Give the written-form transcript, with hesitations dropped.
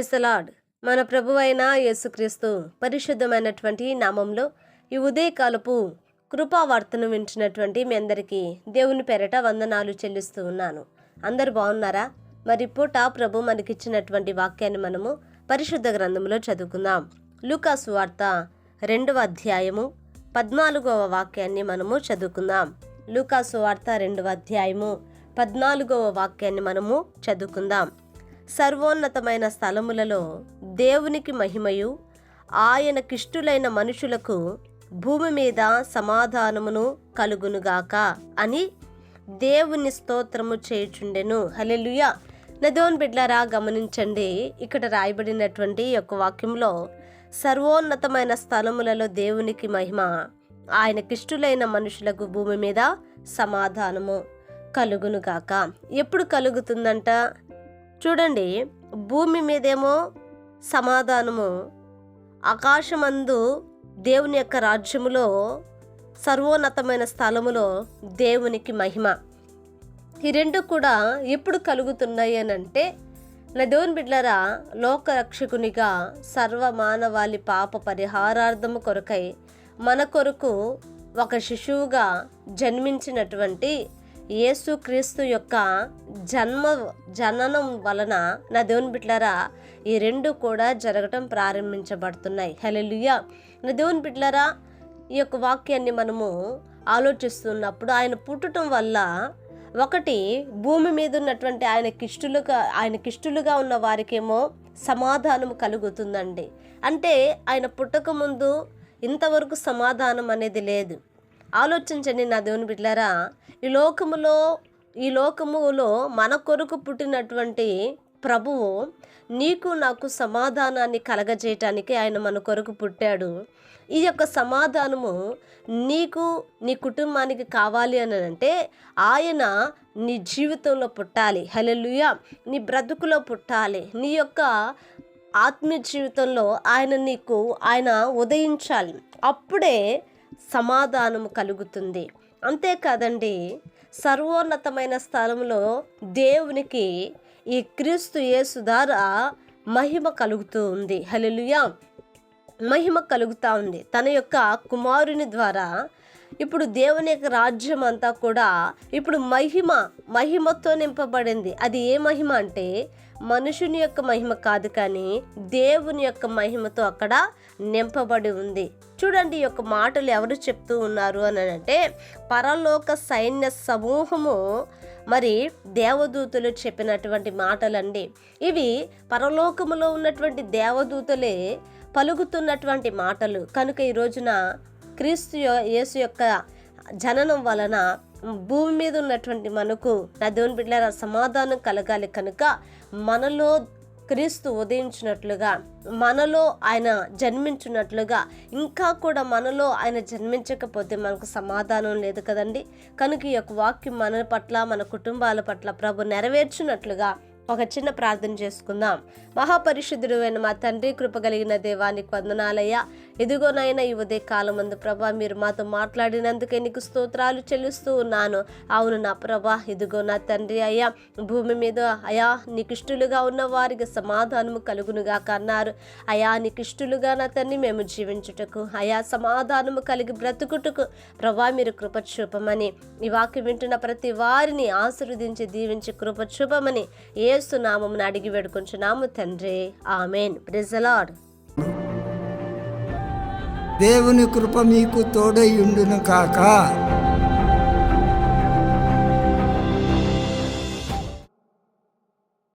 Praise the lord. మన ప్రభువైన యేసుక్రీస్తు పరిశుద్ధమైనటువంటి నామంలో ఈ ఉదయకాలపు కృపావార్తను వింటున్నటువంటి మీ అందరికీ దేవుని పేరట వందనాలు చెల్లిస్తూ ఉన్నాను. అందరు బాగున్నారా? మరి పూట ప్రభు మనకిచ్చినటువంటి వాక్యాన్ని మనము పరిశుద్ధ గ్రంథంలో చదువుకుందాం. లూకా సువార్త 2వ అధ్యాయము 14వ వాక్యాన్ని మనము చదువుకుందాం. లూకా సువార్త 2వ అధ్యాయము 14వ వాక్యాన్ని మనము చదువుకుందాం. సర్వోన్నతమైన స్థలములలో దేవునికి మహిమయు, ఆయనకిష్టులైన మనుషులకు భూమి మీద సమాధానమును కలుగునుగాక అని దేవుని స్తోత్రము చేయుచుండెను. హల్లెలూయా. నా దేవుని బిడ్డలారా, గమనించండి, ఇక్కడ రాయబడినటువంటి యొక్క వాక్యంలో సర్వోన్నతమైన స్థలములలో దేవునికి మహిమ, ఆయనకిష్టులైన మనుషులకు భూమి మీద సమాధానము కలుగునుగాక. ఎప్పుడు కలుగుతుందంట? చూడండి, భూమి మీదేమో సమాధానము, ఆకాశమందు దేవుని యొక్క రాజ్యములో సర్వోన్నతమైన స్థలములో దేవునికి మహిమ. ఈ రెండు కూడా ఎప్పుడు కలుగుతున్నాయి అని అంటే, నా దేవుని బిడ్డలారా, లోకరక్షకునిగా సర్వమానవాళి పాప పరిహారార్థము కొరకై మన కొరకు ఒక శిశువుగా జన్మించినటువంటి యేసుక్రీస్తు యొక్క జననం వలన నా దేవుని బిడ్డలారా ఈ రెండు కూడా జరగటం ప్రారంభించబడుతున్నాయి. హల్లెలూయా. నా దేవుని బిడ్డలారా, ఈ యొక్క వాక్యాన్ని మనము ఆలోచిస్తున్నప్పుడు ఆయన పుట్టడం వల్ల ఒకటి, భూమి మీద ఉన్నటువంటి ఆయనకిష్టులుగా ఉన్న వారికేమో సమాధానం కలుగుతుందండి. అంటే ఆయన పుట్టక ముందు ఇంతవరకు సమాధానం అనేది లేదు. ఆలోచించండి నా దేవుని బిడ్డలారా, ఈ లోకములో మన కొరకు పుట్టినటువంటి ప్రభువు నీకు నాకు సమాధానాన్ని కలగజేయటానికి ఆయన మన కొరకు పుట్టాడు. ఈ యొక్క సమాధానము నీకు నీ కుటుంబానికి కావాలి అని అంటే ఆయన నీ జీవితంలో పుట్టాలి. హల్లెలూయా. నీ బ్రతుకులో పుట్టాలి. నీ యొక్క ఆత్మీయ జీవితంలో ఆయన ఉదయించాలి. అప్పుడే సమాధానము కలుగుతుంది. అంతేకాదండి, సర్వోన్నతమైన స్థలంలో దేవునికి ఈ క్రీస్తు యేసు ద్వారా మహిమ కలుగుతూ ఉంది. హల్లెలూయా. మహిమ కలుగుతూ ఉంది. తన యొక్క కుమారుని ద్వారా ఇప్పుడు దేవుని యొక్క రాజ్యం అంతా కూడా ఇప్పుడు మహిమతో నింపబడింది. అది ఏ మహిమ అంటే మనుషుని యొక్క మహిమ కాదు, కానీ దేవుని యొక్క మహిమతో అక్కడ నింపబడి ఉంది. చూడండి, ఈ యొక్క మాటలు ఎవరు చెప్తూ ఉన్నారు అని అంటే పరలోక సైన్య సమూహము, మరి దేవదూతలు చెప్పినటువంటి మాటలండి. ఇవి పరలోకములో ఉన్నటువంటి దేవదూతలే పలుకుతున్నటువంటి మాటలు. కనుక ఈ రోజున క్రీస్తు యేసు యొక్క జననం వలన భూమి మీద ఉన్నటువంటి మనకు నా దేవుని బిడ్డలారా సమాధానం కలగాలి. కనుక మనలో క్రీస్తు ఉదయించినట్లుగా, మనలో ఆయన జన్మించినట్లుగా, ఇంకా కూడా మనలో ఆయన జన్మించకపోతే మనకు సమాధానం లేదు కదండి. కనుక ఈ యొక్క వాక్యం మన పట్ల, మన కుటుంబాల పట్ల ప్రభు నెరవేర్చినట్లుగా ఒక చిన్న ప్రార్థన చేసుకుందాం. మహాపరిశుద్ధుడైన మా తండ్రి, కృపగలిగిన దేవానికి వందనాలయ్యా. ఇదిగోనైనా ఈ ఉదయ కాలం మందు ప్రభా మీరు మాతో మాట్లాడినందుకే నీకు స్తోత్రాలు చెల్లిస్తూ ఉన్నాను. అవును నా ప్రభా, ఇదిగో నా తండ్రి అయ్యా, భూమి మీద అయా నీకిష్టులుగా ఉన్న వారికి సమాధానము కలుగునుగా అన్నారు. అయా నీకిష్టులుగా నా తండ్రి మేము జీవించుటకు, అయా సమాధానము కలిగి బ్రతుకుటకు ప్రభా మీరు కృప చూపమని, ఈ వాక్యం వింటున్న ప్రతి వారిని ఆశీర్వదించి దీవించి కృప చూపమని యేసు నామమున అడిగి వేడుకొంచున్నాము తండ్రి. ఆమేన్. Praise the lord. దేవుని కృప మీకు తోడై ఉండును కాక.